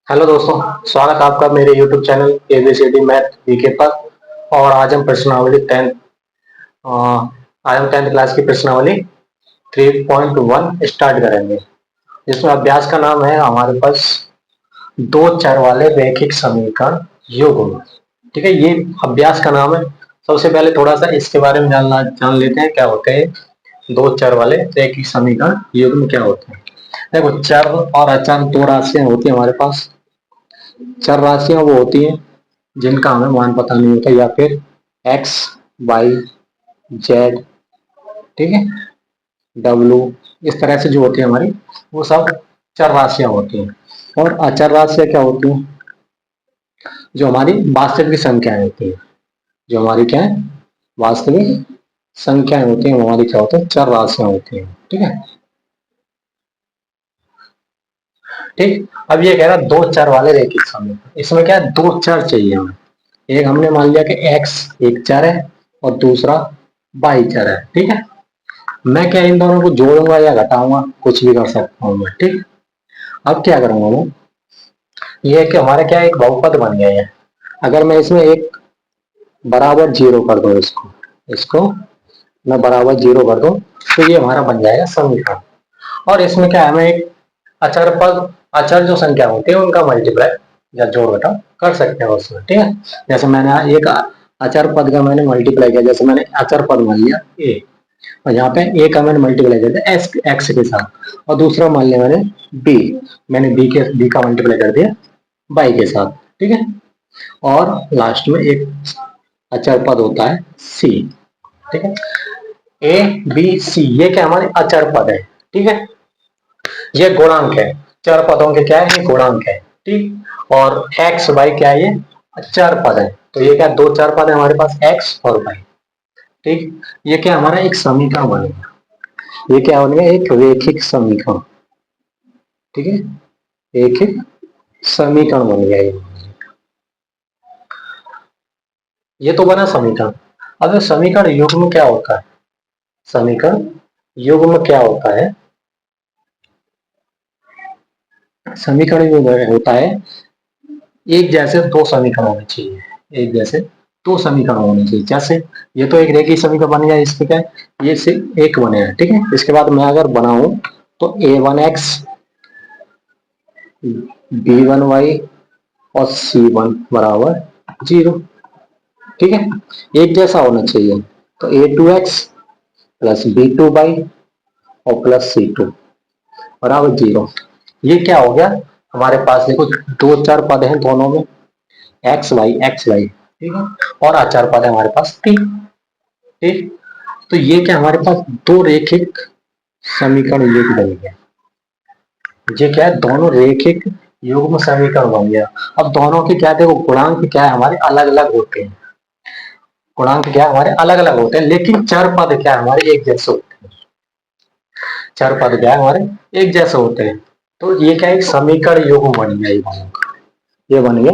Hello दोस्तों, स्वागत है आपका मेरे YouTube channel ABCD math VK पर। और आज हम प्रश्नावली 10 आज हम 10th क्लास की प्रश्नावली 3.1 स्टार्ट करेंगे। जिसमें अभ्यास का नाम है हमारे पास दो चर वाले रैखिक समीकरण युग्म। ठीक है, ये अभ्यास का नाम है। सबसे पहले थोड़ा सा इसके बारे में जान लेते हैं क्या होते हैं दो चर वाले रैखिक समीकरण युग्म क्या होते हैं। देखो, चर और अचर दो राशियां होती है हमारे पास। चर राशियां वो होती हैं जिनका हमें मान पता नहीं होता, या फिर एक्स, वाई, जेड, ठीक है, डब्लू, इस तरह से जो होती है हमारी, वो सब चर राशियां होती हैं। और अचर राशियां क्या होती हैं? जो हमारी वास्तविक संख्याएं होती हैं। जो हमारी क्या है? वास्तविक संख्याएं होती हैं, वो हमारी क्या होती है? चर राशियां होती हैं। ठीक है, ठीक। अब ये कह रहा है दो चर वाले रैखिक समीकरण। इसमें क्या है? दो चर चाहिए हमें। एक हमने मान लिया कि x एक चर है और दूसरा y चर है। ठीक है, मैं क्या इन दोनों को जोड़ूंगा या घटाऊंगा? कुछ भी कर सकता हूँ मैं। ठीक, अब क्या करूंगा मैं? ये है कि हमारा क्या एक बहुपद बन गया है। अगर मैं इसमें एक बराबर जीरो कर दूं, इसको इसको मैं बराबर जीरो कर दूं, तो ये हमारा बन जाएगा समीकरण। और इसमें क्या है? हमें एक अचर पद, अचर जो संख्या होती है उनका मल्टीप्लाई या जोड़ घटाव कर सकते हैं उसमें। ठीक है, जैसे मैंने एक अचर पद का मैंने मल्टीप्लाई किया, जैसे मैंने अचर पद मान लिया ए, और यहाँ पे ए का मैंने मल्टीप्लाई कर दिया एक्स के साथ, और दूसरा मान लिया मैंने बी, मैंने बी का मल्टीप्लाई कर दिया बाई के साथ। ठीक है, और लास्ट में एक अचर पद होता है सी। ठीक है, ए बी सी ये क्या हमारे अचर पद है। ठीक है, ये गुणांक है। चर पदों के क्या है? ये गुणांक है। ठीक, और एक्स वाई क्या है? ये चर पद है। तो ये क्या? दो चर पद है हमारे पास, एक्स और वाई। ठीक, ये क्या हमारा एक समीकरण बनेगा। ये क्या बन गया? एक रैखिक समीकरण। ठीक है, एक समीकरण बन गया ये तो बना समीकरण। अब समीकरण युग्म क्या होता है? समीकरण युग्म क्या होता है? समीकरण युग्म होता है एक जैसे दो समीकरण होने चाहिए। एक जैसे दो समीकरण होने चाहिए। जैसे ये तो एक रेखीय समीकरण बन गया, इसमें क्या है? ये सिर्फ एक बनेगा। ठीक है, इसके बाद मैं अगर बनाऊं तो a1x, b1y और c1 बराबर जीरो। ठीक है, एक जैसा होना चाहिए। तो a2x प्लस b2y और प्लस c2 बराबर जीरो। ये क्या हो गया हमारे पास? देखो, दो चार पद हैं दोनों में, एक्स वाई। ठीक है, और अचार पद है हमारे पास तीन। ठीक, तो ये क्या हमारे पास दो रेखिक समीकरण युग्म बन गया। ये क्या है? दोनों रेखिक युग्म समीकरण बन गया। अब दोनों के क्या, देखो, गुणांक क्या है हमारे? अलग अलग होते हैं। गुणांक क्या हमारे? अलग अलग होते हैं, लेकिन चर पद क्या हमारे? एक जैसे होते हैं। चर पद क्या है हमारे? एक जैसे होते हैं। तो ये क्या? एक समीकरण युग्म बन गया। ये बन गया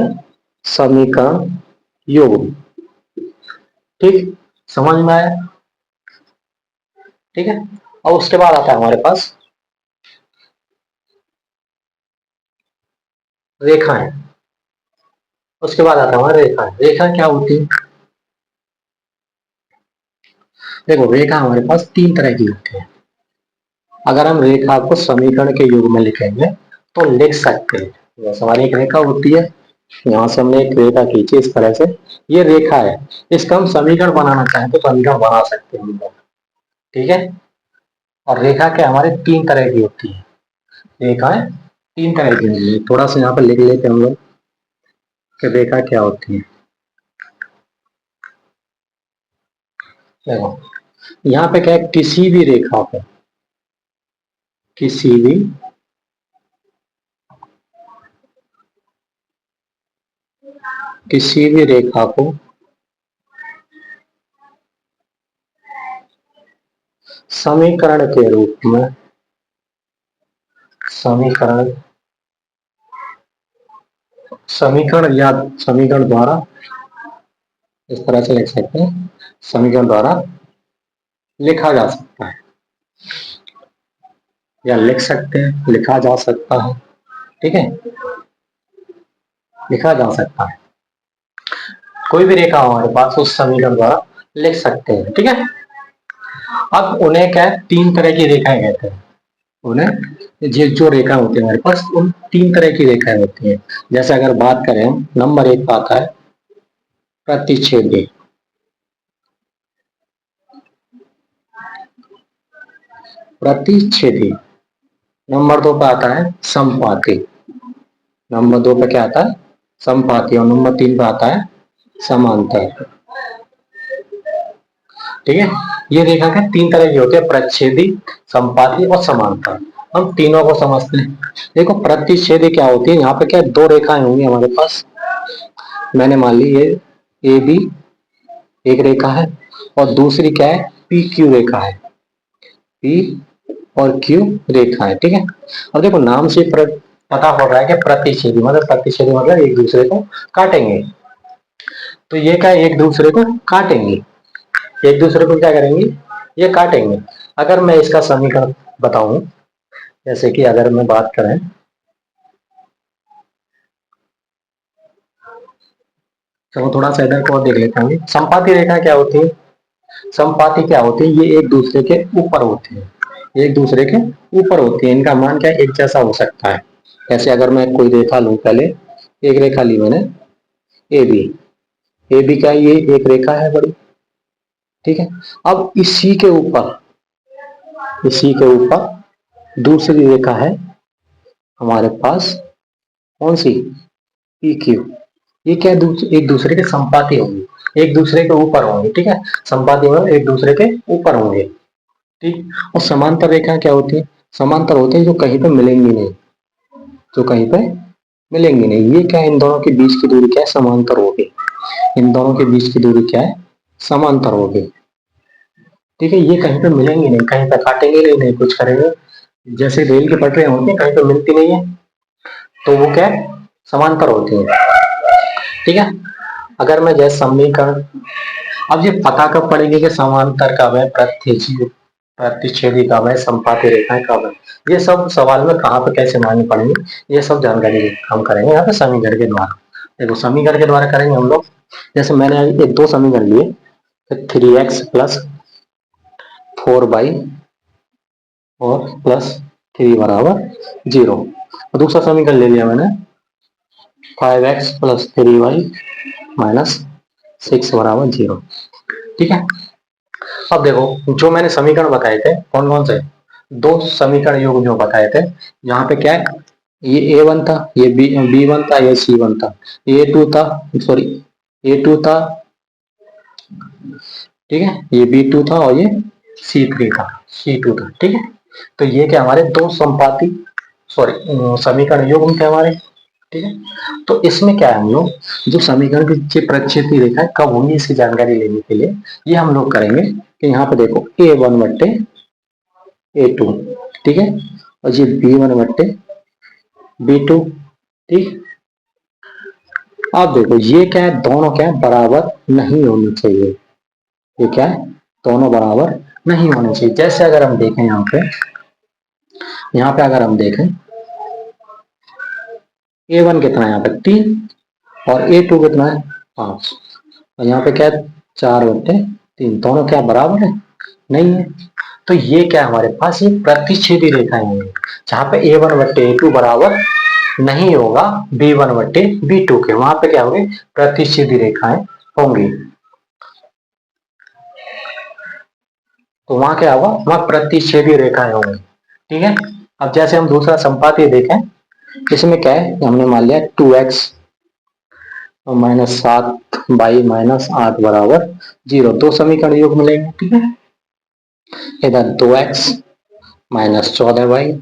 समीकरण युग्म। ठीक, समझ में आया? ठीक है, और उसके बाद आता है हमारे पास रेखाएं। उसके बाद आता है हमारे रेखाएं। रेखा क्या होती है? देखो, रेखा हमारे पास तीन तरह की होती है। अगर हम रेखा को समीकरण के युग में लिखेंगे तो लिख सकते हैं। जैसे हमारी एक रेखा होती है, यहाँ से हमने एक रेखा खींची इस तरह से, ये रेखा है। इसका हम समीकरण बनाना चाहें तो समीकरण बना सकते हैं हम लोग। ठीक है, और रेखा क्या हमारे तीन तरह की होती है। रेखाएं तीन तरह की होती है। थोड़ा सा यहाँ पर लिख लेते हैं हम लोग कि रेखा क्या होती है। देखो, यहाँ पे क्या है? किसी भी रेखा को, किसी भी किसी भी रेखा को समीकरण के रूप में, समीकरण समीकरण या समीकरण द्वारा, इस तरह से लिख सकते हैं, समीकरण द्वारा लिखा जा सकता है, या लिख सकते हैं, लिखा जा सकता है। ठीक है, लिखा जा सकता है। कोई भी रेखा हमारे पास उस समीकरण द्वारा लिख सकते हैं, ठीक है। अब उन्हें क्या है, तीन तरह की रेखाएं कहते हैं। उन्हें जो रेखा होती है हमारे पास, उन तीन तरह की रेखाएं होती हैं। जैसे अगर बात करें हम, नंबर एक पे आता है प्रतिच्छेदी, प्रतिच्छेदी। नंबर दो पे आता है समपाती, नंबर दो पे क्या आता है, समपाती। और नंबर तीन पे आता है समांतर, ठीक है। ये रेखा के तीन तरह की होती है, प्रच्छेदी, संपाती और समांतर। हम तीनों को समझते हैं। देखो प्रतिच्छेदी क्या होती है, यहाँ पे क्या दो रेखाएं होंगी हमारे पास। मैंने मान ली ये ए बी एक रेखा है, और दूसरी क्या है, पी क्यू रेखा है। पी और क्यू रेखा है, ठीक है। और देखो नाम से पता हो रहा है कि प्रतिच्छेदी मतलब, प्रतिच्छेदी मतलब एक दूसरे को काटेंगे। तो ये क्या एक दूसरे को काटेंगे, एक दूसरे को क्या करेंगे, ये काटेंगे। अगर मैं इसका समीकरण बताऊं, जैसे कि अगर मैं बात करें, चलो थोड़ा सा इधर को और देख लेते हैं। संपाती रेखा क्या होती है, संपाती क्या होती है, ये एक दूसरे के ऊपर होती है, एक दूसरे के ऊपर होती है। इनका मान क्या एक जैसा हो सकता है। जैसे अगर मैं कोई रेखा लूं, पहले एक रेखा ली मैंने ए बी, ए बी क्या ये एक रेखा है बड़ी, ठीक है। अब इसी के ऊपर दूसरी रेखा है हमारे पास, कौन सी, पी क्यू। ये क्या एक दूसरे के संपाती होंगे, एक दूसरे के ऊपर होंगे, ठीक है। संपाती मतलब एक दूसरे के ऊपर होंगे, ठीक। और समांतर रेखा क्या होती है, समांतर होते हैं जो कहीं पे मिलेंगी नहीं, जो कहीं पे मिलेंगी नहीं। ये क्या है, इन दोनों के बीच की दूरी क्या है, समांतर होगी। इन दोनों के बीच की दूरी क्या है, समांतर होगी, ठीक है। ये कहीं पे मिलेंगी नहीं, कहीं पे काटेंगे नहीं, नहीं कुछ करेंगे। जैसे रेल की पटरियां होती है, कहीं पे मिलती नहीं है, तो वो क्या है, समांतर होती है, ठीक है। अगर मैं जैसे समीकरण, अब ये पता कब पड़ेगी कि समांतर कब है, प्रतिच्छेदी कब है, संपाती रेखाएं कब है। ये सब सवाल में कहाँ पे कैसे मालूम पड़ेंगे, ये सब जानकारी हम करेंगे यहाँ पे समीकरण के द्वारा। देखो समीकरण के द्वारा करेंगे हम लोग। जैसे मैंने ये दो समीकरण लिए, 3x+4y और +3 बराबर 0। और दूसरा समीकरण ले लिया मैंने 5x+3y -6 बराबर 0, ठीक है। अब देखो जो मैंने समीकरण बताए थे कौन कौन से, दो समीकरण योग जो बताए थे, यहाँ पे क्या है, ये A1 था, ये B1 था, ये C1 था, A2 था, सॉरी A2 था, ठीक है, ये B2 था और ये C3 था, C2 था, ठीक है। तो ये क्या हमारे दो संपाती, सॉरी समीकरण युग्म थे हमारे, ठीक है। तो इसमें क्या है, हम लोग जो समीकरण की जो प्रक्षेपी रेखा कब होंगी इसकी जानकारी लेने के लिए ये हम लोग करेंगे कि यहाँ पे देखो A1/A2, ठीक है, और ये B1/B2, ठीक। अब देखो ये क्या है, दोनों क्या है, बराबर नहीं होनी चाहिए। ये क्या है, दोनों बराबर नहीं होने चाहिए। जैसे अगर हम देखें यहाँ पे अगर हम देखें A1 कितना है, यहाँ पे 3, और A2 कितना है 5, और यहाँ पे क्या है 4/3, दोनों क्या बराबर है, नहीं है। तो ये क्या हमारे पास, ये प्रतिच्छेदी रेखाएं होंगी, जहां पे A1/A2 बराबर नहीं होगा B1/B2 के, वहां पे क्या होंगे, प्रतिच्छेदी रेखाएं होंगी। तो वहां क्या होगा, वहां प्रतिच्छेदी रेखाएं होंगी, ठीक है। अब जैसे हम दूसरा संपाती देखें, इसमें क्या है, हमने मान लिया 2x -7y -8 बराबर 0, दो समीकरण योग मिलेंगे, ठीक है। इधर 2x -14y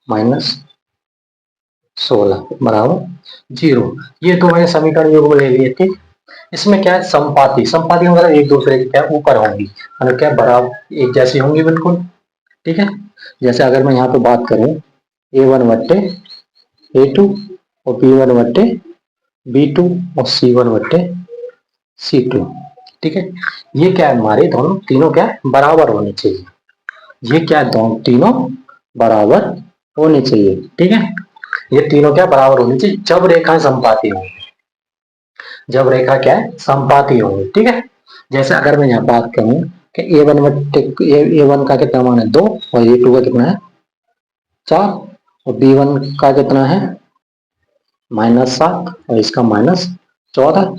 -16 बराबर 0, ये तो मैंने समीकरण योग ले लिए, ठीक। इसमें क्या है, संपाती, संपाती मतलब एक दूसरे के क्या ऊपर होंगी, मतलब क्या बराबर एक जैसी होंगी बिल्कुल, ठीक है। जैसे अगर मैं यहाँ पे बात करूं A1/A2 और B1/B2 और C1/C2, ठीक है। ये क्या है, हमारे दोनों तीनों क्या है, बराबर होने चाहिए। ये क्या है, दोनों तीनों बराबर होने चाहिए, ठीक है। ये तीनों क्या बराबर होनी चाहिए जब रेखा समपाती होंगी, जब रेखा क्या है समपाती होंगी, ठीक है। जैसे अगर मैं यहाँ बात करूं कि ए वन का कितना मान है 2 और ए टू का कितना है 4 और बी वन का कितना है -7 और इसका -14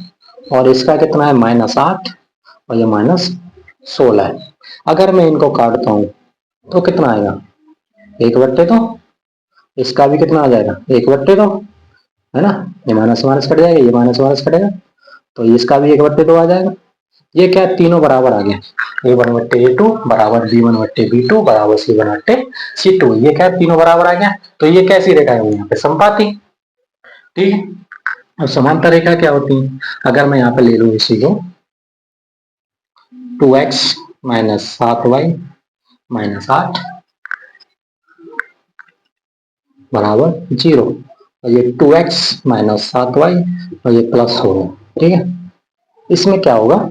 और इसका कितना है -8 और ये -16 है। अगर मैं इनको काटता हूं तो कितना आएगा 1/2, इसका भी कितना आ जाएगा 1/2, है ना। ये माइनस माइनस कट जाएगा, ये माइनस माइनस कटेगा तो इसका भी 1/2 आ जाएगा। ये क्या है तीनों बराबर आ गया, A1/A2 बराबर B1/B2 बराबर C1/C2, ये क्या है तीनों बराबर आ गया। तो ये कैसी रेखा है यहाँ पे समपाती, ठीक है। अब समांतर रेखा क्या होती है, अगर मैं यहाँ पे ले लू इसी को 2x -7y -8 बराबर 0 और ये 2x -7y और ये प्लस होगा, ठीक है। इसमें क्या होगा,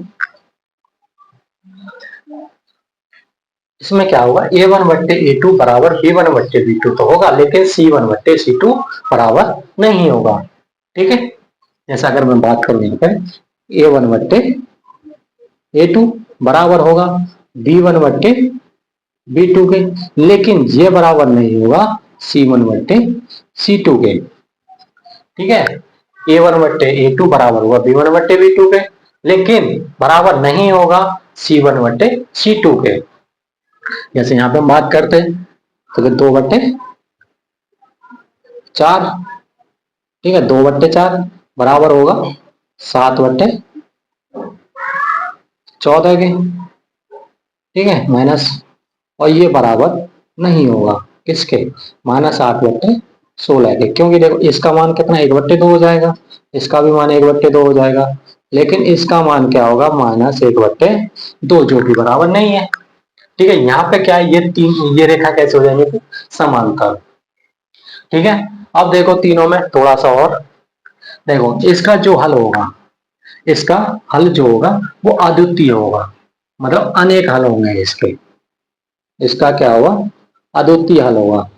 इसमें क्या होगा A1/A2 बराबर B1/B2 तो होगा, लेकिन C1/C2 बराबर नहीं होगा, ठीक है। जैसा अगर मैं बात करूं यहाँ पे A1/A2 बराबर होगा B1/B2 के, लेकिन ये बराबर नहीं होगा C1/C2 के, ठीक है। A1/A2 बराबर होगा B1/B2 के, लेकिन बराबर नहीं होगा C1/C2 के। जैसे यहाँ पे हम बात करते हैं तो 2/4, ठीक है, 2/4 बराबर होगा 7/14 के, ठीक है, माइनस, और ये बराबर नहीं होगा किसके -8/16 के, क्योंकि देखो इसका मान कितना 1/2 हो जाएगा, इसका भी मान 1/2 हो जाएगा, लेकिन इसका मान क्या होगा -1/2 जो कि बराबर नहीं है, ठीक है। यहाँ पे क्या है ये रेखा कैसे हो जाएंगे समांतर, ठीक है। अब देखो तीनों में थोड़ा सा और देखो, इसका जो हल होगा, इसका हल जो होगा वो अद्वितीय होगा, मतलब अनेक हल होंगे इसके, इसका क्या होगा अद्वितीय हल होगा,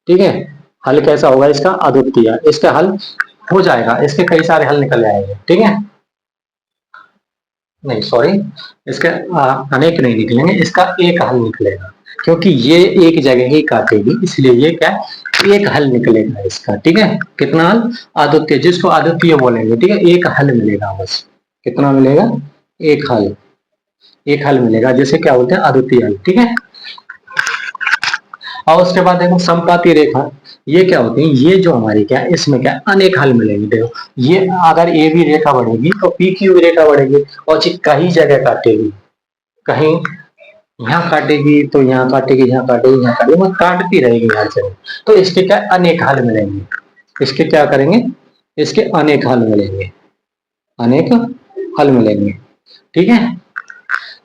ठीक है। हल कैसा होगा इसका अद्वितीय, इसका हल हो जाएगा, इसके कई सारे हल निकल आएंगे, ठीक है, नहीं सॉरी, इसके अनेक नहीं निकलेंगे, इसका एक हल निकलेगा, क्योंकि ये एक जगह ही काटेगी, इसलिए ये क्या एक हल निकलेगा इसका, ठीक है। कितना हल अद्वितीय, जिसको अद्वितीय बोलेंगे, ठीक है, एक हल मिलेगा बस, कितना मिलेगा एक हल, एक हल मिलेगा, जिसे क्या बोलते हैं अद्वितीय हल, ठीक है। और उसके बाद देखो समपाती रेखा, ये क्या होती है, ये जो हमारी क्या है इसमें क्या अनेक हल मिलेंगे। देखो ये अगर ए भी रेखा बढ़ेगी तो पी क्यू भी रेखा बढ़ेगी और कहीं जगह काटेगी, कहीं यहाँ काटेगी तो यहाँ काटेगी, यहाँ काटेगी, यहाँ काटेगी, मतलब काटती रहेगी हर जगह, तो इसके क्या अनेक हल मिलेंगे, इसके क्या करेंगे इसके अनेक हल मिलेंगे, अनेक हल मिलेंगे, ठीक है।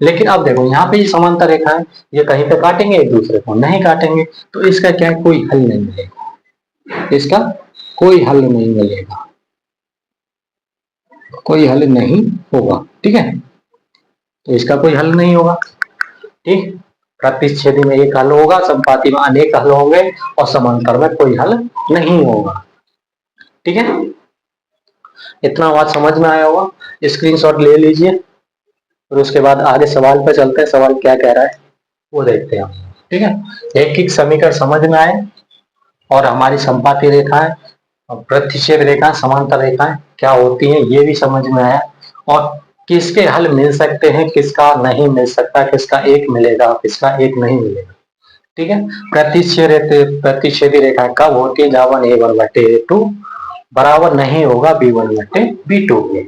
लेकिन अब देखो यहाँ पे ये समांतर रेखा है, ये कहीं पे काटेंगे एक दूसरे को नहीं काटेंगे, तो इसका क्या है कोई हल नहीं मिलेगा, इसका कोई हल नहीं मिलेगा, कोई हल नहीं होगा, ठीक है। तो इसका कोई हल नहीं होगा, ठीक। प्रतिच्छेदी में एक हल होगा, संपाती में अनेक हल होंगे और समांतर में कोई हल नहीं होगा, ठीक है। इतना बात समझ में आया होगा, स्क्रीनशॉट ले लीजिए, और उसके बाद आगे सवाल पे चलते हैं, सवाल क्या कह रहा है वो देखते हैं हम, ठीक है। एक एक समीकरण समझ में आए और हमारी संपाती रेखाएं और प्रतिच्छेद रेखा समांतर रेखाएं क्या होती हैं ये भी समझ में आया, और किसके हल मिल सकते हैं किसका नहीं मिल सकता, किसका एक मिलेगा किसका एक नहीं मिलेगा, ठीक है। प्रतिच्छेदी रेखा कब होती है, जब A1/A2 बराबर नहीं होगा B1/B2 के,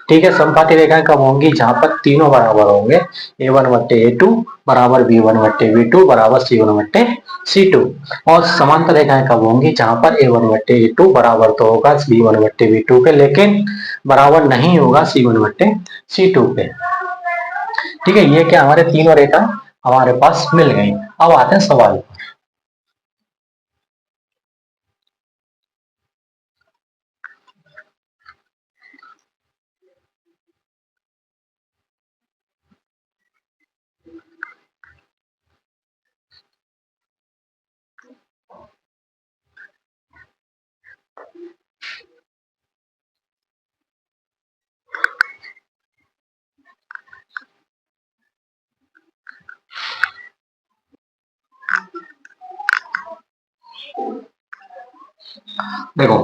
ठीक है। संपाती रेखाएं कब होंगी, जहां पर तीनों बराबर होंगे, A1/A2 बराबर B1/B2 बराबर C1/C2, और समांतर रेखाएं कब होंगी, जहां पर A1/A2 बराबर तो होगा B1/B2 के, लेकिन बराबर नहीं होगा C1/C2 के, ठीक है। ये क्या हमारे तीनों रेखा हमारे पास मिल गई। अब आते हैं सवाल पर। देखो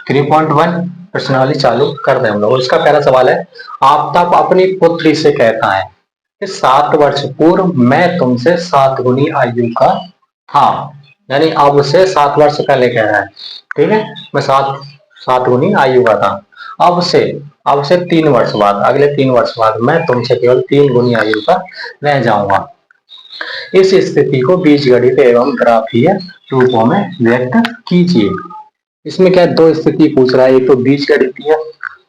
3.1 प्रश्नावली चालू कर रहे हैं हम लोग। इसका पहला सवाल है, आफ्ताब अपनी पुत्री से कहता है कि 7 वर्ष पूर्व मैं तुमसे 7 गुनी आयु का था। यानी अब से 7 वर्ष पहले कह रहा है, ठीक है। मैं 7 गुनी आयु का था। अब से 3 वर्ष बाद, अगले 3 वर्ष बाद मैं तुमसे केवल 3 गुनी आयु का रह जाऊंगा। इस स्थिति को बीजगणित एवं ग्राफीय रूपों में व्यक्त कीजिए। इसमें क्या दो स्थिति पूछ रहा है, एक तो बीजगणितीय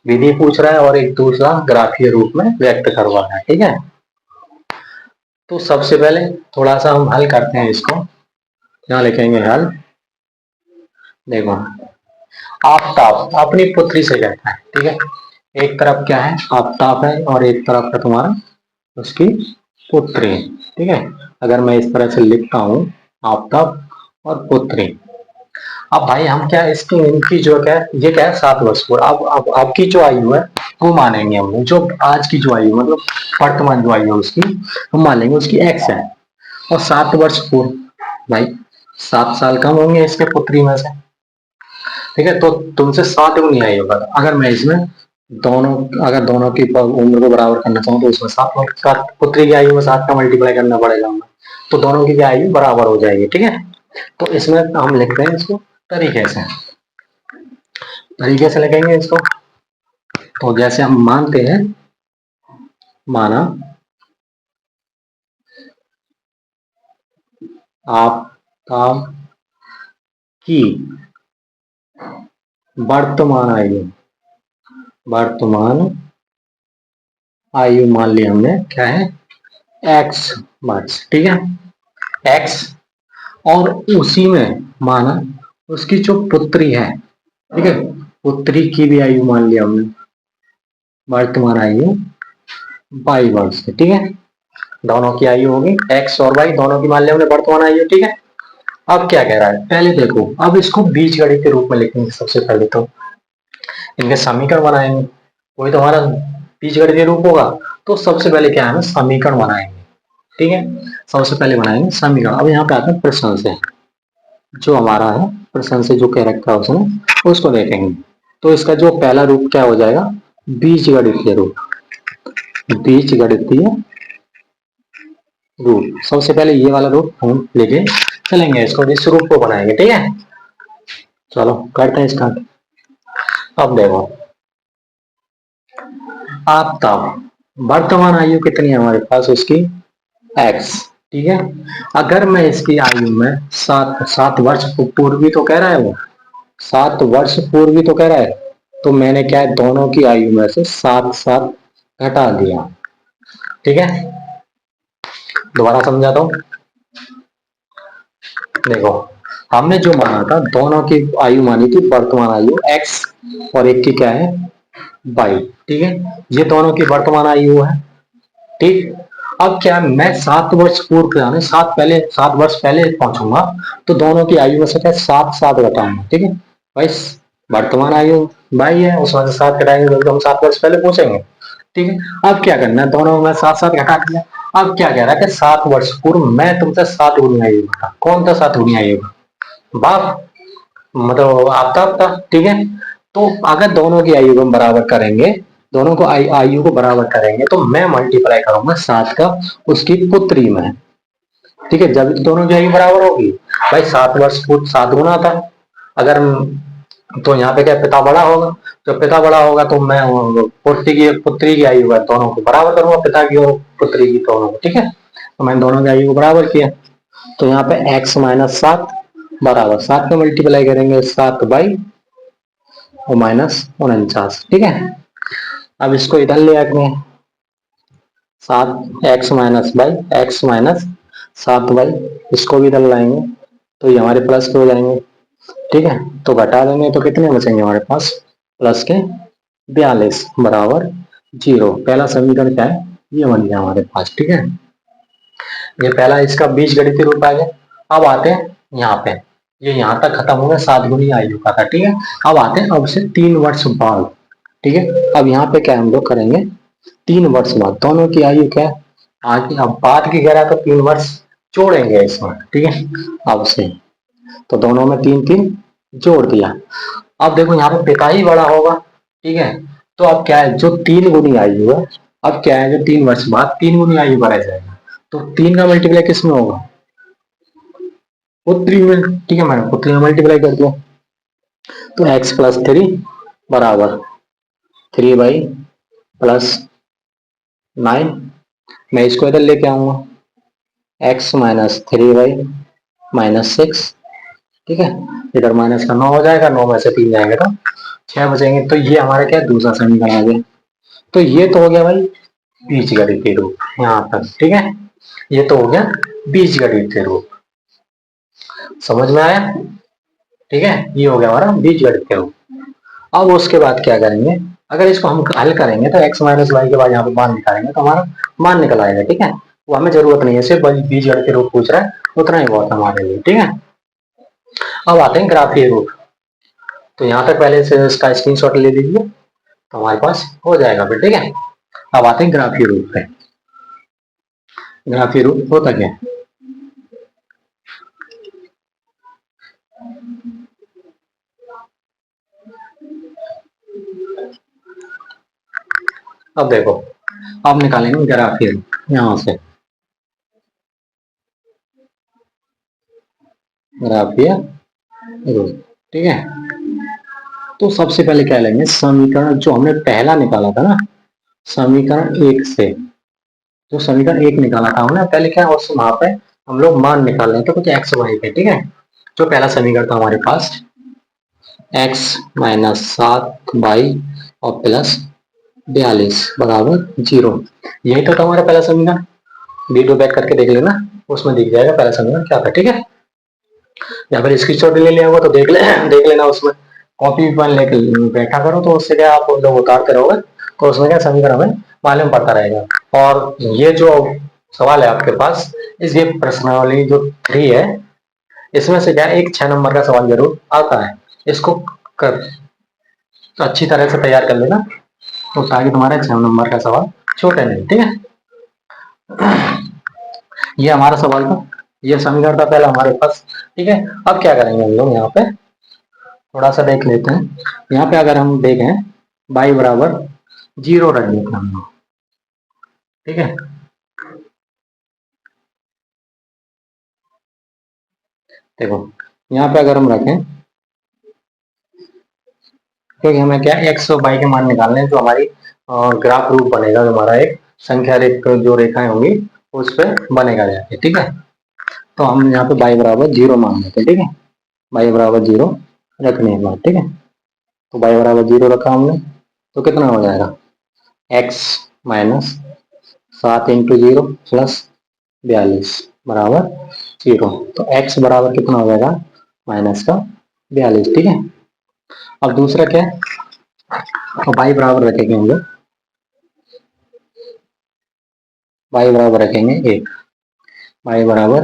विधि पूछ रहा है और एक दूसरा ग्राफीय रूप में व्यक्त करवा रहा है, ठीक है। तो सबसे पहले थोड़ा सा हम हल करते हैं इसको। यहाँ लिखेंगे हल। देखो, आफ्ताब अपनी पुत्री से कहता है, ठीक है। एक तरफ क्या है, आफ्ताब है और एक तरफ है तुम्हारा उसकी पुत्री, ठीक है। अगर मैं इस तरह से लिखता हूं, आफ्ताब और पुत्री। अब भाई हम क्या इसकी इनकी जो क्या है, ये क्या है 7 वर्ष पूर्व। अब आपकी जो आयु है वो मानेंगे हम लोग, जो आज की जो आयु मतलब वर्तमान जो आयु है उसकी हम मान लेंगे उसकी x है। और 7 वर्ष पूर्व भाई 7 साल कम होंगे इसके पुत्री में से, ठीक है। तो तुमसे 7 गुनी आयु होगा। अगर मैं इसमें अगर दोनों की उम्र को बराबर करना चाहूँ तो इसमें 7 पुत्री की आयु में 7 का मल्टीप्लाई करना पड़ेगा हमें, तो दोनों की आयु बराबर हो जाएगी, ठीक है। तो इसमें हम लिखते हैं इसको तरीके से लिखेंगे इसको। तो जैसे हम मानते हैं, माना आफ्ताब की वर्तमान आयु मान ली हमने क्या है x वर्ष, ठीक है x। और उसी में माना उसकी जो पुत्री है, ठीक है, पुत्री की भी आयु मान लिया हमने, वर्तमान आयु 22 वर्ष, ठीक है। दोनों की आयु होगी x और y, दोनों की मान लिया हमने वर्तमान आयु, ठीक है। अब क्या कह रहा है, पहले देखो, अब इसको बीजगणित के रूप में लिखेंगे। सबसे पहले तो इनके समीकरण बनाएंगे, वही तो हमारा बीजगणितीय रूप होगा। तो सबसे पहले क्या है, समीकरण बनाएंगे, ठीक है। सबसे पहले बनाएंगे समीकरण। अब यहाँ पे आता है प्रश्न से, जो हमारा है प्रश्न से जो कह रखा है उसने उसको देखेंगे। तो इसका जो पहला रूप क्या हो जाएगा, बीजगणितीय रूप। सबसे पहले ये वाला रूप हम लेके चलेंगे, इसको इस रूप को बनाएंगे, ठीक है। चलो करते हैं स्टार्ट। अब देखो, आफ्ताब वर्तमान आयु कितनी है हमारे पास उसकी x, ठीक है। अगर मैं इसकी आयु में 7 वर्ष पूर्व तो कह रहा है वो, 7 वर्ष पूर्व तो कह रहा है, तो मैंने क्या है दोनों की आयु में से 7 घटा दिया, ठीक है। दोबारा समझाता हूं। देखो, हमने जो माना था दोनों की आयु मानी थी वर्तमान आयु x और एक की क्या है y, ठीक है। ये दोनों की वर्तमान आयु है, ठीक। अब क्या मैं 7 वर्ष पूर्व यानी 7 वर्ष पहले पहुंचूंगा, तो दोनों की आयु में से क्या 7 घटाऊंगा, ठीक है भाई। वर्तमान आयु भाई है, उसमें से 7 घटाएंगे तो हम 7 वर्ष पहले पहुंचेंगे, ठीक है। अब क्या करना है, दोनों में 7 घटा दिया। अब क्या कह रहा है कि 7 वर्ष पूर्व मैं तुमसे 7 गुनी आयु का। कौन था 7 गुनी आयु का, बाप मतलब आफ्ताब था, ठीक है। तो अगर दोनों की आयु को हम बराबर करेंगे, दोनों को आयु को बराबर करेंगे, तो मैं मल्टीप्लाई करूंगा 7 का उसकी पुत्री में, ठीक है। जब दोनों की आयु बराबर होगी भाई, 7 वर्ष पूर्व 7 गुना था। अगर तो यहाँ पे क्या पिता बड़ा होगा, जब पिता बड़ा होगा तो मैं पुत्री की आयु है दोनों को बराबर करूंगा, पिता की और पुत्री की दोनों को, ठीक है। तो मैंने दोनों की आयु को बराबर किया, तो यहाँ पे x - 7 बराबर 7 का मल्टीप्लाई करेंगे 7 और -49, ठीक है। अब इसको इधर ले आएंगे, 7x - 7y इसको भी इधर लाएंगे तो ये हमारे प्लस के हो जाएंगे, ठीक है। तो घटा देंगे तो कितने बचेंगे हमारे पास, प्लस के 42 बराबर 0। पहला समीकरण क्या है, ये बन गया हमारे पास, ठीक है। ये पहला इसका बीजगणितीय रूप आ गया। अब आते हैं यहाँ पे, ये यहाँ तक खत्म हो गया 7 गुनी आयु का था, ठीक है। अब आते हैं अब से 3 वर्ष बाद, ठीक है। अब यहाँ पे क्या हम लोग करेंगे, 3 वर्ष बाद दोनों की आयु क्या है आगे, अब बाद की कह रहा है तो 3 वर्ष जोड़ेंगे इसमें, ठीक है। अब से तो दोनों में 3 3 जोड़ दिया। अब देखो यहाँ पे पिता ही बड़ा होगा, ठीक है। तो अब क्या है, जो 3 गुनी आयु है, अब क्या है, जो 3 वर्ष बाद 3 गुनी आयु बढ़ा जाएगा, तो 3 का मल्टीप्लाई किस में होगा, पुत्री में, ठीक है। मैंने पुत्री में मल्टीप्लाई कर दिया, तो x+3 बराबर 3y+9। मैं इसको इधर लेके आऊंगा, x-3y-6, ठीक है। इधर माइनस का 9 हो जाएगा, 9 में से 3 जाएंगे तो 6 बचेंगे। तो ये हमारे क्या दूसरा समीकरण आ गया। तो ये तो हो गया भाई बीजगणितीय रूप यहाँ तक, ठीक है। ये तो हो गया बीजगणितीय रूप, समझ में आया, ठीक है। ये हो गया हमारा बीजगणितीय रूप। अब उसके बाद क्या करेंगे, अगर इसको हम हल करेंगे तो x-y के बाद यहाँ पे मान निकालेंगे तो हमारा मान निकल आएगा, ठीक है। वो हमें जरूरत नहीं है, सिर्फ बीजगणितीय रूप पूछ रहा है, उतना ही बहुत हमारे लिए, ठीक है। अब आते हैं ग्राफीय रूप। तो यहाँ तक पहले से इसका स्क्रीनशॉट ले लीजिए, तो हमारे पास हो जाएगा फिर, ठीक है। अब आते हैं ग्राफीय रूप पे। ग्राफीय रूप होता क्या है, अब देखो, अब निकालेंगे ग्राफीय रूप यहां से, ग्राफीय रूप, ठीक है। तो सबसे पहले क्या लेंगे, समीकरण जो हमने पहला निकाला था ना, समीकरण 1 से, जो समीकरण 1 निकाला था हमने पहले, क्या उस वहां पे हम लोग मान निकाल रहे थे कुछ एक्स वाई पे, ठीक है। जो पहला समीकरण था हमारे पास x-7y और +42 बराबर 0, यही तो था हमारा पहला समीकरण। वीडियो बैक करके देख लेना, उसमें दिख जाएगा पहला समीकरण क्या था, ठीक है। या फिर स्क्रीनशॉट ले लिया होगा तो देख लेना, उसमें कॉपी पेन लेके बैठा करो, तो उससे क्या आप जब उतारते रहोगे तो उसमें क्या समीकरण हमें मालूम पड़ता रहेगा। और ये जो सवाल है आपके पास, इस ये प्रश्नावली जो 3 है, इसमें से क्या एक 6 नंबर का सवाल जरूर आता है। इसको कर अच्छी तरह से तैयार कर लेना, तो ताकि तुम्हारा 6 नंबर का सवाल छोटे नहीं, ठीक है। ये हमारा सवाल था, ये समीकरण था पहला हमारे पास, ठीक है। अब क्या करेंगे हम लोग, यहाँ पे थोड़ा सा देख लेते हैं। यहाँ पे अगर हम देखें y बराबर 0 रख देते हैं हम लोग, ठीक है। देखो यहाँ पे अगर हम रखें, क्योंकि हमें क्या x और y के मान निकालने हैं, जो हमारी ग्राफ रूप बनेगा, जो हमारा एक संख्या रेखा जो रेखाएं होंगी उस पर बनेगा जाके, ठीक है। तो हम यहाँ पे y बराबर 0 मान लेते हैं, ठीक है। y बराबर 0 रखने के बाद, ठीक है, तो y बराबर 0 रखा हमने, तो कितना हो जाएगा, x-7 × 0 + 42 बराबर 0। तो x बराबर कितना हो जाएगा, -42, ठीक है। अब दूसरा क्या है, तो y बराबर रखेंगे हम लोग, y बराबर रखेंगे 1, y बराबर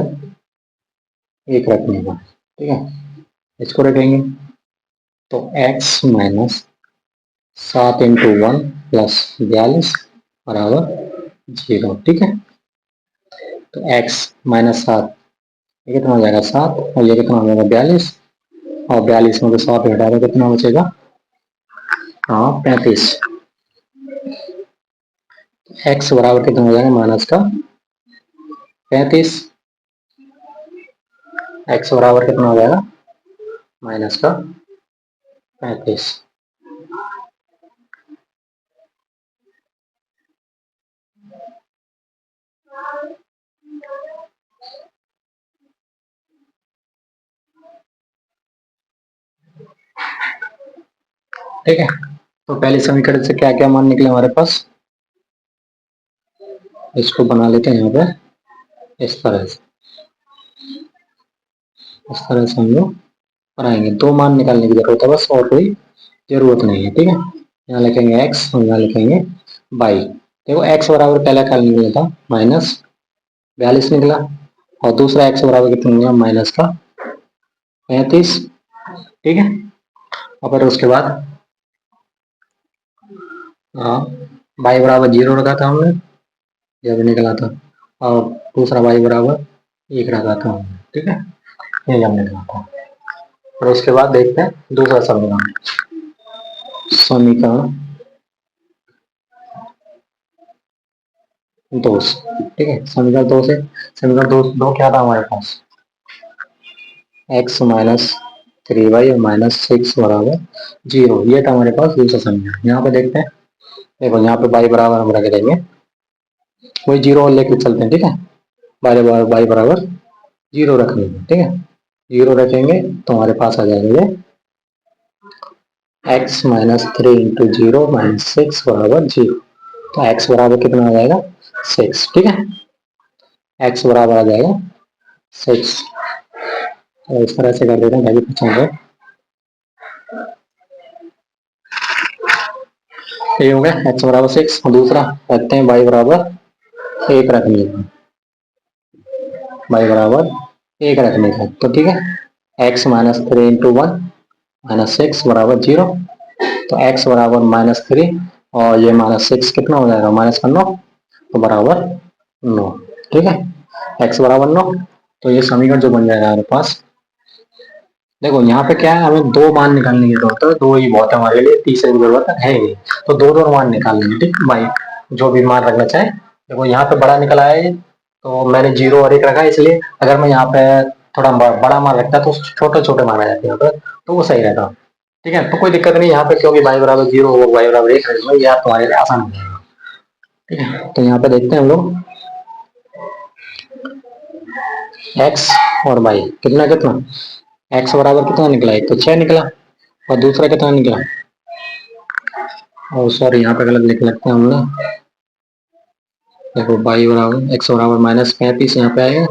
1 रखने का, ठीक है। इसको रखेंगे तो x-7 × 1 + 42 बराबर 0, ठीक है। तो x-7 ये कितना हो जाएगा 7, और ये कितना हो जाएगा 42, और 42 में से 7 हटा दो कितना बचेगा, हाँ 35। x बराबर कितना हो जाएगा, -35, x बराबर कितना हो जाएगा, -35। ठीक है, तो पहले समीकरण से क्या क्या मान निकले हमारे पास, इसको बना लेते हैं यहाँ पे इस तरह से, इस तरह से हम लोग बनाएंगे। 2 मान निकालने की जरूरत है बस, और कोई जरूरत नहीं है, ठीक है। यहाँ लिखेंगे x और यहाँ लिखेंगे y। देखो x बराबर पहला क्या निकला था, -42 निकला, और दूसरा x बराबर कितना निकला, -35, ठीक है। और फिर उसके बाद y बराबर 0 रखा था हमने जब निकला था, और दूसरा y बराबर 1 रखा था हमने, ठीक है, ये जब निकला था। और उसके बाद देखते हैं दूसरा समीकरण। समीकरण दो से, ठीक है, समीकरण दो से, समीकरण दो क्या था हमारे पास, एक्स माइनस 3y और माइनस 6 बराबर 0, ये था हमारे पास दूसरा समीकरण। यहाँ पे देखते हैं, देखो यहाँ पे y बराबर हम रख देंगे, वही 0 और लेके चलते हैं, ठीक है, y बराबर 0 रख लेंगे, ठीक है, 0 रखेंगे तो हमारे पास आ जाएगा ये x माइनस 3 इंटू 0 माइनस 6 बराबर 0। तो x बराबर कितना आ जाएगा 6, ठीक है, x बराबर आ जाएगा 6। तो इस तरह से कर देते हैं ताकि कुछ हो, ये हो गया x बराबर 6। और दूसरा रखते हैं y बराबर 1 रखने का, y बराबर 1 रखने का, तो ठीक है, x माइनस 3 इंटू 1 माइनस 6 बराबर 0। तो x बराबर माइनस 3 और ये माइनस 6 कितना हो जाएगा, माइनस का 9, तो बराबर 9, ठीक है, x बराबर 9। तो ये समीकरण जो बन जाएगा हमारे पास, देखो यहाँ पे क्या है, हमें दो मान निकालने की जरूरत है, दो ही बहुत है हमारे लिए, तीसरे की जरूरत है नहीं, तो दो दो मान निकाल लेंगे, ठीक भाई, जो भी मान रखना चाहे। देखो यहाँ पे बड़ा निकल आया है, तो मैंने 0 और 1 रखा है, इसलिए अगर मैं यहाँ पे थोड़ा बड़ा मान रखता तो छोटे छोटे मान आ जाते हैं यहाँ पे, तो वो सही रहता, ठीक है, तो कोई दिक्कत नहीं यहाँ पे, क्योंकि y बराबर 0 और y बराबर 1 रखेंगे, ये आप तुम्हारे लिए आसान हो जाएगा, ठीक है। तो यहाँ पे देखते हैं हम लोग x और y, कितना कितना, x बराबर कितना निकला, एक तो 6 निकला, और दूसरा कितना निकला, और सॉरी यहाँ पे गलत लिख लगते हैं हमने, देखो y बराबर x बराबर माइनस 35 यहाँ पे आएगा,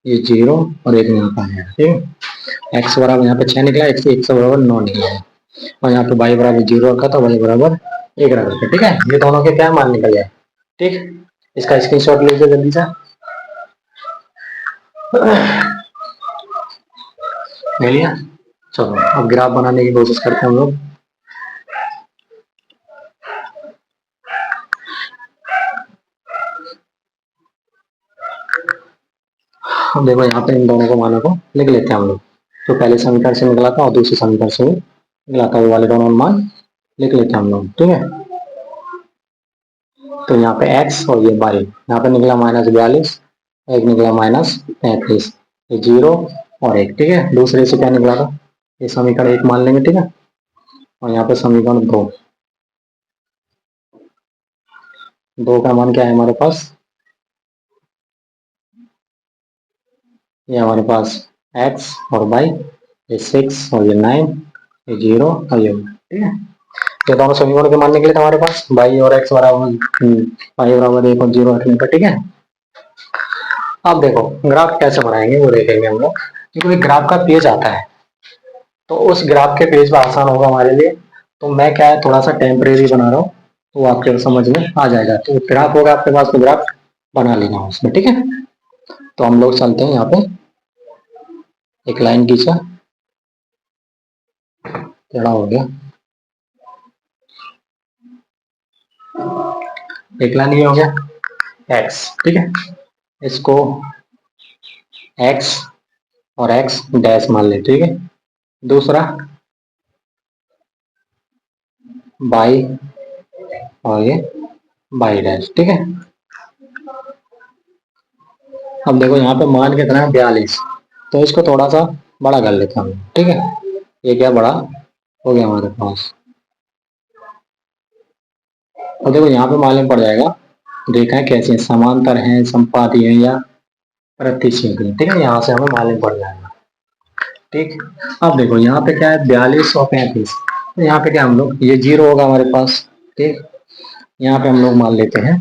ये 0 और 1 यहाँ पे आएगा, ठीक है, x बराबर यहाँ पे 6 निकला, x बराबर 9 निकला, और यहाँ पे y बराबर 0 रखा था, y बराबर 1 रखा, ठीक है, ये दोनों के क्या मान निकल जाए, ठीक, इसका स्क्रीनशॉट लीजिए जल्दी से, ले लिया। चलो अब ग्राफ बनाने की कोशिश करते हैं हम लोग। अब देखो यहाँ पे इन दोनों को मानों को लिख लेते हैं हम लोग, तो पहले समीकरण से निकला था और दूसरे समीकरण से निकला था, वो वाले दोनों मान लिख लेते हैं हम लोग, ठीक है। तो यहाँ पे x और ये y, यहाँ पे निकला -42, एक निकला -35, ये 0 और 1, ठीक है, दूसरे से क्या निकला था, ये समीकरण 1 मान लेंगे, ठीक है, और यहाँ पे समीकरण 2 का मान क्या है हमारे पास, ये हमारे पास x और y, ये 6 और ये 9, ये 0 और ये, ठीक है, ये दोनों समीकरण के मान निकले थे हमारे पास, y और x बराबर y बराबर 1 और 0 रखने पर, ठीक है। अब देखो ग्राफ कैसे बनाएंगे वो देखेंगे हम लोग, क्योंकि ग्राफ का पेज आता है, तो उस ग्राफ के पेज पर आसान होगा हमारे लिए, तो मैं क्या है थोड़ा सा टेम्परेरी बना रहा हूँ, तो आपके समझ में आ जाएगा, तो ग्राफ होगा आपके पास तो ग्राफ बना लेना उसमें, ठीक है। तो हम लोग चलते हैं यहाँ पे, एक लाइन खींचा, टेढ़ा हो गया, एक लाइन ये हो गया x, ठीक है, इसको x और x डैश मान ले, ठीक है, दूसरा y और ये y डैश, ठीक है। अब देखो यहाँ पे मान कितना है 42, तो इसको थोड़ा सा बड़ा कर लेता हूँ, ठीक है, ये क्या बड़ा हो गया हमारे पास। और देखो यहाँ पे मालूम पड़ जाएगा, देखा है कैसे समांतर है, संपाती है या प्रतिच्छेद है, ठीक है, यहाँ से हमें मालूम पड़ जाएगा, ठीक। अब देखो यहाँ पे क्या है 42 और 35, तो यहाँ पे क्या हम लोग, ये 0 होगा हमारे पास, ठीक, यहाँ पे हम लोग मान लेते हैं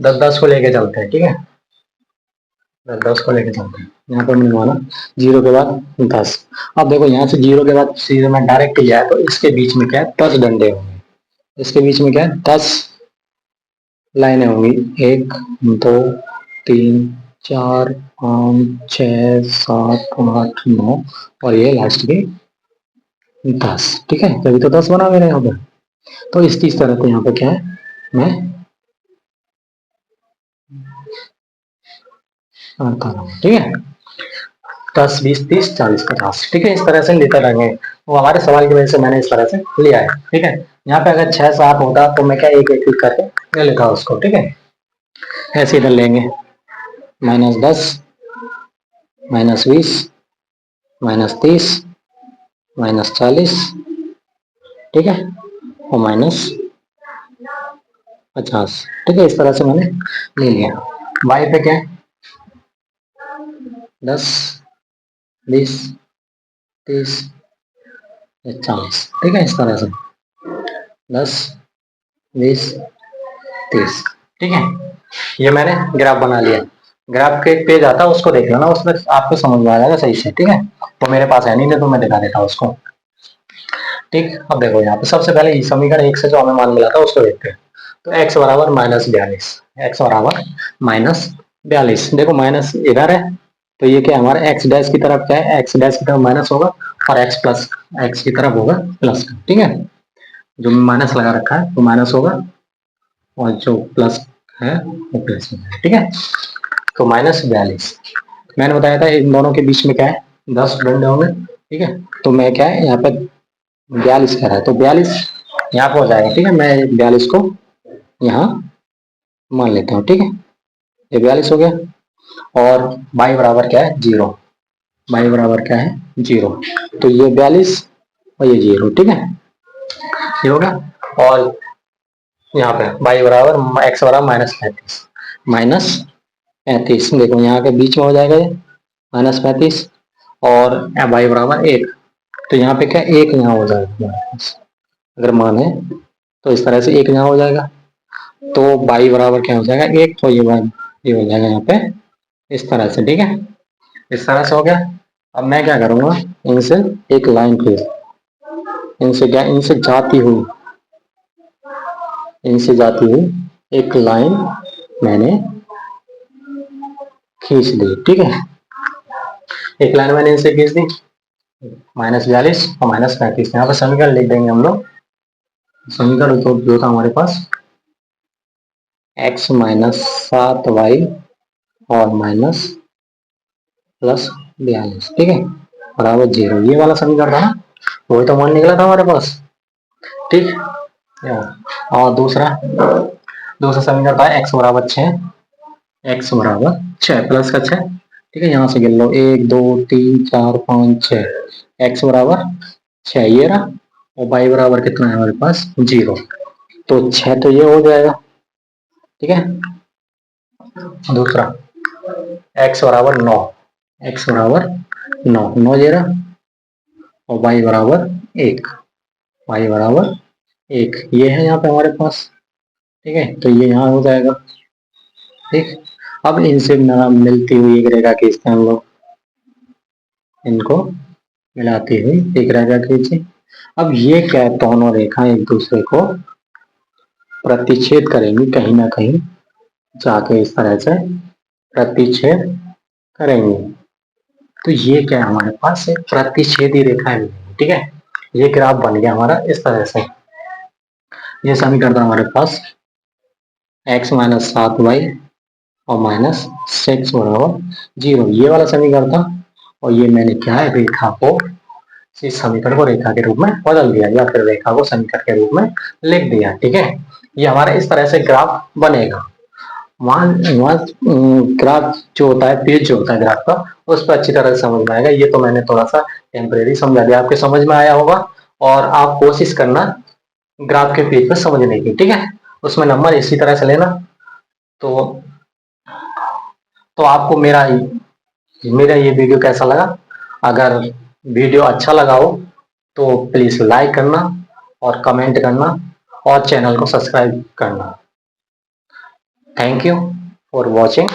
10 को लेके चलते हैं, ठीक है, 10 को लेके चलते हैं, यहाँ पे हमने माना 0 के बाद 10। अब देखो यहाँ से 0 के बाद सीधे मैं डायरेक्ट किया है, तो इसके बीच में क्या है 10 डंडे होंगे, इसके बीच में क्या है 10 लाइनें होंगी, 1 2 3 4 5 6 7 8 9 और ये लास्ट की 10, ठीक है, तभी तो 10 बना मेरे यहाँ पे। तो इस तरह से यहाँ पे क्या है, मैं आता रहा हूँ, ठीक है। 10, 20, 30, 40, 50, ठीक है। इस तरह से लेते रहेंगे। वो हमारे सवाल की वजह से मैंने इस तरह से लिया है, ठीक है। यहाँ पे अगर 6, 7 होता तो मैं क्या एक एक करके ले लेता उसको, ठीक है। ऐसे इधर लेंगे -10, -20, -30, -40, ठीक है, और -50, ठीक है। इस तरह से मैंने ले लिया। y पे क्या है 10, 20, 30, 40, ठीक है। इस तरह से 10, 20, 30, ठीक है। ये मैंने ग्राफ बना लिया। ग्राफ के एक पेज आता है, उसको देख लेना, उसमें आपको समझ में आ जाएगा सही से, ठीक है। तो मेरे पास है नहीं, तो मैं दिखा देता हूँ उसको, ठीक। अब देखो यहाँ पे सबसे पहले समीकरण 1 से जो हमें मान मिला था उसको देखते हैं। तो x बराबर -42, x बराबर -42, देखो माइनस इधर है, तो ये क्या हमारा x डैश की तरफ क्या है, x डैश की तरफ माइनस होगा, और x प्लस x की तरफ होगा प्लस, ठीक है। जो माइनस लगा रखा है वो माइनस होगा, और जो प्लस है वो प्लस होगा, ठीक है। तो -42, मैंने बताया था इन दोनों के बीच में क्या है 10 डंडे होंगे, ठीक है। तो मैं क्या है यहाँ पे 42 कह रहा है, तो 42 यहाँ पे हो जाएगा, ठीक है। मैं 42 को यहाँ मान लेता हूँ, ठीक है। ये 42 हो गया, और y बराबर क्या है 0, y बराबर क्या है 0, तो ये 42 और ये 0, ठीक है। ये होगा, और यहाँ पे y बराबर x बराबर -35, देखो यहाँ के बीच में हो जाएगा ये -35, और y बराबर 1, तो यहाँ पे क्या 1 यहाँ हो जाएगा, अगर मान है तो इस तरह से 1 यहाँ हो जाएगा, तो y बराबर क्या हो जाएगा 1, तो ये हो जाएगा यहाँ पे इस तरह से, ठीक है। इस तरह से हो गया। अब मैं क्या करूंगा, इनसे एक लाइन खींच, इनसे जाती हुई एक लाइन मैंने खींच दी, ठीक है। एक लाइन मैंने इनसे खींच दी, -42 और -35, यहाँ पर समीकरण लिख देंगे हम लोग। समीकरण तो जो था हमारे पास x -7y और -+42, ठीक है, बराबर 0, ये वाला समीकरण था ना, वही तो मान निकला था हमारे पास, ठीक। और दूसरा समीकरण था x बराबर 6, प्लस का 6, ठीक है। यहाँ से गिन लो 1, 2, 3, 4, 5, 6, x बराबर 6 ये रहा, और y बराबर कितना है हमारे पास 0, तो 6 तो ये हो जाएगा, ठीक है। दूसरा x बराबर 9, 9 ये रहा, और y बराबर 1, ये है यहाँ पे हमारे पास, ठीक है। तो ये यहाँ हो जाएगा, ठीक। अब इनसे मिलती हुई एक रेखा खींचते हैं हम लोग, इनको मिलाती हुई एक रेखा खींची। अब ये क्या दोनों रेखा एक दूसरे को प्रतिच्छेद करेंगी, कहीं ना कहीं जाके इस तरह से प्रतिच्छेद करेंगे, तो ये क्या है हमारे पास एक प्रतिच्छेदी रेखा है, ठीक है। ये ग्राफ बन गया हमारा इस तरह से। ये समीकरण था हमारे पास x -7y और -6 बराबर 0, ये वाला समीकरण था। और ये मैंने क्या है रेखा को, इस समीकरण को रेखा के रूप में बदल दिया, या फिर रेखा को समीकरण के रूप में लिख दिया, ठीक है। ये हमारा इस तरह से ग्राफ बनेगा। वहां ग्राफ जो होता है, पेज जो होता है ग्राफ का, उस पर अच्छी तरह से समझ में आएगा। ये तो मैंने थोड़ा सा टेम्परेरी समझा दिया, आपके समझ में आया होगा। और आप कोशिश करना ग्राफ के पेज पर समझने की, ठीक है। उसमें नंबर इसी तरह से लेना। तो आपको मेरा ये वीडियो कैसा लगा? अगर वीडियो अच्छा लगा हो तो प्लीज लाइक करना और कमेंट करना और चैनल को सब्सक्राइब करना। Thank you for watching.